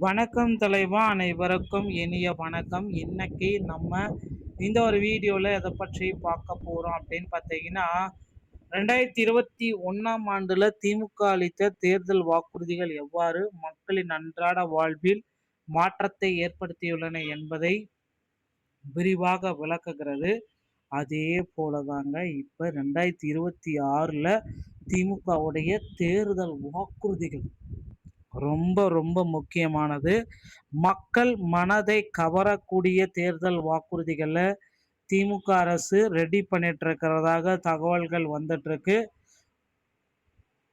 வணக்கம் தலைவா, அனைவருக்கும் இனிய வணக்கம். இன்னைக்கு நம்ம இந்த ஒரு வீடியோவில் எதை பற்றி பார்க்க போகிறோம் அப்படின்னு பார்த்தீங்கன்னா, 2021ஆம் ஆண்டில் திமுக அளித்த தேர்தல் வாக்குறுதிகள் எவ்வாறு மக்களின் அன்றாட வாழ்வில் மாற்றத்தை ஏற்படுத்தியுள்ளன என்பதை விரிவாக விளக்குகிறது. அதே போலதாங்க இப்போ 2026ல் திமுகவுடைய தேர்தல் வாக்குறுதிகள் ரொம்ப ரொம்ப முக்கியமானது. மக்கள் மனதை கவரக்கூடிய தேர்தல் வாக்குறுதிகளை திமுக அரசு ரெடி பண்ணிட்டு இருக்கிறதாக தகவல்கள் வந்துட்டு இருக்கு.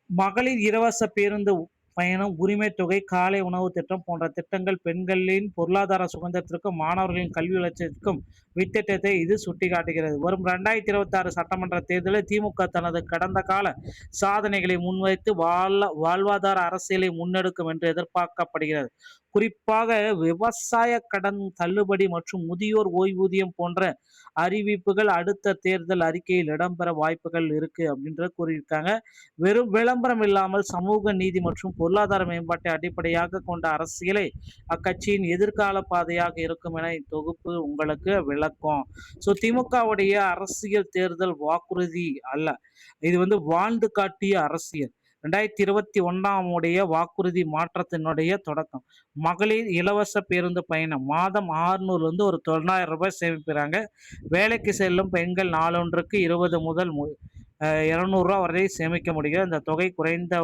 மகளிர் இலவச பேருந்து பயணம், உரிமை தொகை, காலை உணவு திட்டம் போன்ற திட்டங்கள் பெண்களின் பொருளாதார சுதந்திரத்திற்கும் மாணவர்களின் கல்வி வளர்ச்சிக்கும் வித்திட்டத்தை இது சுட்டிக்காட்டுகிறது. வரும் 2026 சட்டமன்ற தேர்தலில் திமுக தனது கடந்த கால சாதனைகளை முன்வைத்து வாழ்வாதார அரசியலை முன்னெடுக்கும் என்று எதிர்பார்க்கப்படுகிறது. குறிப்பாக விவசாய கடன் தள்ளுபடி மற்றும் முதியோர் ஓய்வூதியம் போன்ற அறிவிப்புகள் அடுத்த தேர்தல் அறிக்கையில் இடம்பெற வாய்ப்புகள் இருக்கு அப்படின்ற கூறியிருக்காங்க. வெறும் விளம்பரம் இல்லாமல் சமூக நீதி மற்றும் பொருளாதார மேம்பாட்டை அடிப்படையாக கொண்ட அரசியலை அக்கட்சியின் எதிர்கால பாதையாக இருக்கும் என இத்தொகுப்பு உங்களுக்கு விளக்கும். ஸோ திமுகவுடைய அரசியல் தேர்தல் வாக்குறுதி அல்ல, இது வாழ்ந்து காட்டிய அரசியல். 2021ஆம் உடைய வாக்குறுதி மாற்றத்தினுடைய தொடக்கம். மகளிர் இலவச பேருந்து பயணம் மாதம் 600 ஒரு 900 ரூபாய் சேமிக்கிறாங்க. வேலைக்கு செல்லும் பெண்கள் நாளொன்றுக்கு 20 முதல் 200 வரை சேமிக்க முடியும். இந்த தொகை குறைந்த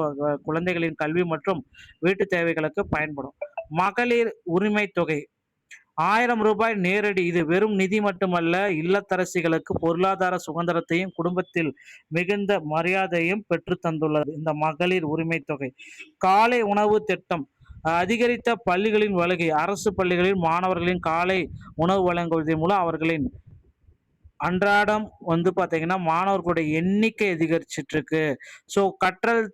குழந்தைகளின் கல்வி மற்றும் வீட்டு தேவைகளுக்கு பயன்படும். மகளிர் உரிமை தொகை 1000 ரூபாய் நேரடி. இது வெறும் நிதி மட்டுமல்ல, இல்லத்தரசிகளுக்கு பொருளாதார சுதந்திரத்தையும் குடும்பத்தில் மிகுந்த மரியாதையும் பெற்று தந்துள்ளது இந்த மகளிர் உரிமை தொகை. காலை உணவு திட்டம் அதிகரித்த பள்ளிகளின் வருகை. அரசு பள்ளிகளில் மாணவர்களின் காலை உணவு வழங்குவதன் மூலம் அவர்களின் அன்றாடம் பார்த்தீங்கன்னா மாணவர்களுடைய எண்ணிக்கை அதிகரிச்சிட்டு இருக்கு. ஸோ கற்றல்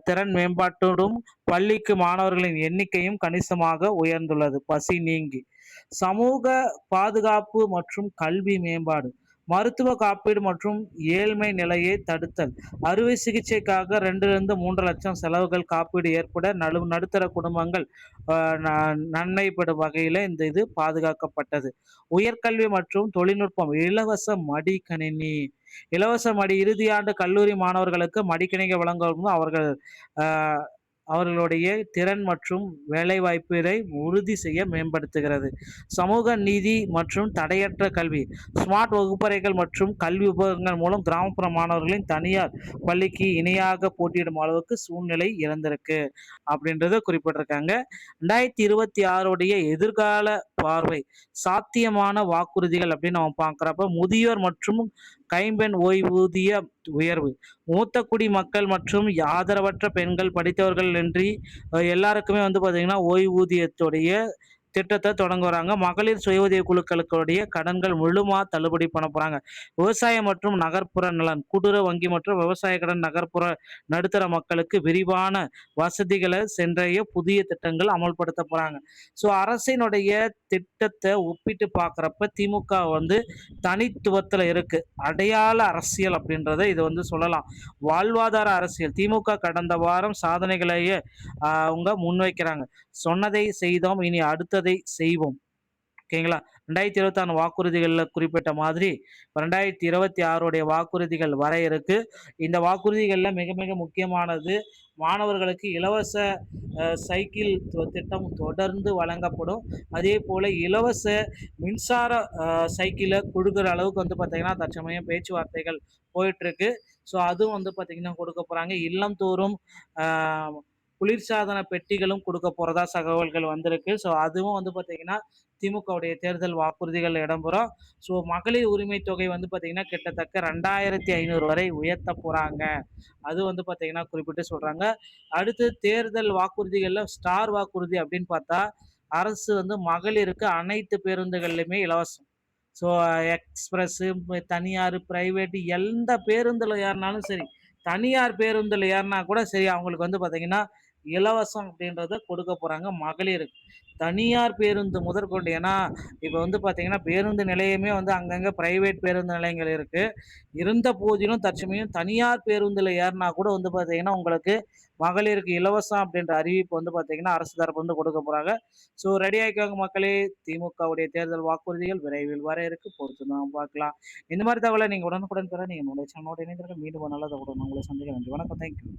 திறன் மேம்பாட்டோடும் பள்ளிக்கு மாணவர்களின் எண்ணிக்கையும் கணிசமாக உயர்ந்துள்ளது. பசி நீங்கி சமூக பாதுகாப்பு மற்றும் கல்வி மேம்பாடு. மருத்துவ காப்பீடு மற்றும் ஏழ்மை நிலையை தடுத்தல். அறுவை சிகிச்சைக்காக 2 முதல் 3 லட்சம் செலவுகள் காப்பீடு ஏற்பட நடுத்தர குடும்பங்கள் நன்மைப்படும் வகையில் இந்த இது பாதுகாக்கப்பட்டது. உயர்கல்வி மற்றும் தொழில்நுட்பம். இலவச மடிக்கணினி. இலவச இறுதியாண்டு கல்லூரி மாணவர்களுக்கு மடிக்கணினி வழங்கும் அவர்களுடைய திறன் மற்றும் வேலைவாய்ப்பை உறுதி செய்ய மேம்படுத்துகிறது. சமூக நீதி மற்றும் தடையற்ற கல்வி. ஸ்மார்ட் வகுப்பறைகள் மற்றும் கல்வி உபகரணங்கள் மூலம் கிராமப்புற மாணவர்களின் தனியார் பள்ளிக்கு இணையாக போட்டியிடும் அளவுக்கு சூழ்நிலை இறந்திருக்கு அப்படின்றத குறிப்பிட்டிருக்காங்க. 2026 எதிர்கால பார்வை. சாத்தியமான வாக்குறுதிகள் அப்படின்னு நம்ம பார்க்குறப்ப முதியோர் மற்றும் கைம்பெண் ஓய்வூதிய உயர்வு. மூத்த குடி மக்கள் மற்றும் ஆதரவற்ற பெண்கள், படித்தவர்கள் இன்றி எல்லாருக்குமே பார்த்தீங்கன்னா ஓய்வூதியத்துடைய திட்டத்தை தொடங்குறாங்க. மகளிர் சுய உதவி குழுக்களுடைய கடன்கள் முழுமா தள்ளுபடி பண்ண போறாங்க. விவசாயம் மற்றும் நகர்ப்புற நலன். கூட்டுறவு வங்கி மற்றும் விவசாய கடன் நகர்ப்புற நடுத்தர மக்களுக்கு விரிவான வசதிகளை சென்றைய புதிய திட்டங்கள் அமல்படுத்த போறாங்க. ஸோ அரசினுடைய திட்டத்தை ஒப்பிட்டு பார்க்குறப்ப திமுக தனித்துவத்தில் இருக்கு. அடையாள அரசியல் அப்படின்றத இது சொல்லலாம். வாழ்வாதார அரசியல். திமுக கடந்த வாரம் சாதனைகளையே அவங்க முன்வைக்கிறாங்க. சொன்னதை செய்தோம், இனி அடுத்ததை செய்வோம். ஓகேங்களா. 2026 வாக்குறுதிகளில் குறிப்பிட்ட மாதிரி 2026 வாக்குறுதிகள் வர இருக்கு. இந்த வாக்குறுதிகளில் மிக மிக முக்கியமானது மாணவர்களுக்கு இலவச சைக்கிள் திட்டம் தொடர்ந்து வழங்கப்படும். அதே போல இலவச மின்சார சைக்கிளை கொடுக்குற அளவுக்கு பார்த்தீங்கன்னா தற்சமயம் பேச்சுவார்த்தைகள் போயிட்டு இருக்கு. ஸோ அதுவும் பார்த்தீங்கன்னா கொடுக்க போறாங்க. இல்லம் தோறும் குளிர்சாதன பெட்டிகளும் கொடுக்க போறதா தகவல்கள் வந்திருக்கு. ஸோ அதுவும் பார்த்தீங்கன்னா திமுகவுடைய தேர்தல் வாக்குறுதிகள் இடம்பெறும். ஸோ மகளிர் உரிமை தொகை பார்த்தீங்கன்னா கிட்டத்தட்ட 2500 வரை உயர்த்த போறாங்க. அது பார்த்தீங்கன்னா குறிப்பிட்டு சொல்றாங்க. அடுத்து தேர்தல் வாக்குறுதிகள்ல ஸ்டார் வாக்குறுதி அப்படின்னு பார்த்தா அரசு மகளிருக்கு அனைத்து பேருந்துகள்லையுமே இலவசம். ஸோ எக்ஸ்பிரஸ், தனியார், பிரைவேட் எந்த பேருந்துல ஏறினாலும் சரி, தனியார் பேருந்துல ஏறினா கூட சரி, அவங்களுக்கு பார்த்தீங்கன்னா இலவசம் அப்படின்றத கொடுக்க போறாங்க மகளிருக்கு. தனியார் பேருந்து முதற்கொண்டு ஏன்னா, இப்ப வந்து பார்த்தீங்கன்னா, பேருந்து நிலையமே வந்து அங்கங்க பிரைவேட் பேருந்து நிலையங்கள் இருக்கு. இருந்த போதிலும் தற்சமயம் தனியார் பேருந்துல ஏறுனா கூட வந்து பார்த்தீங்கன்னா, உங்களுக்கு மகளிருக்கு இலவசம் அப்படின்ற அறிவிப்பு வந்து பார்த்தீங்கன்னா, அரசு தரப்புலருந்து கொடுக்க போறாங்க. ஸோ ரெடி ஆயிக்கோங்க மக்களே! திமுகவுடைய தேர்தல் வாக்குறுதிகள் விரைவில் வர இருக்கு. பொறுத்து தான் பார்க்கலாம். இந்த மாரி தகவல நீங்க உடனுக்குடன் பெற நீங்க நம்முடைய சேனலோட இணைந்திருங்க. மீண்டும் ஒரு நல்ல தகவலுடன் உங்களை சந்திக்கிறேன். நன்றி. வணக்கம். Thank you.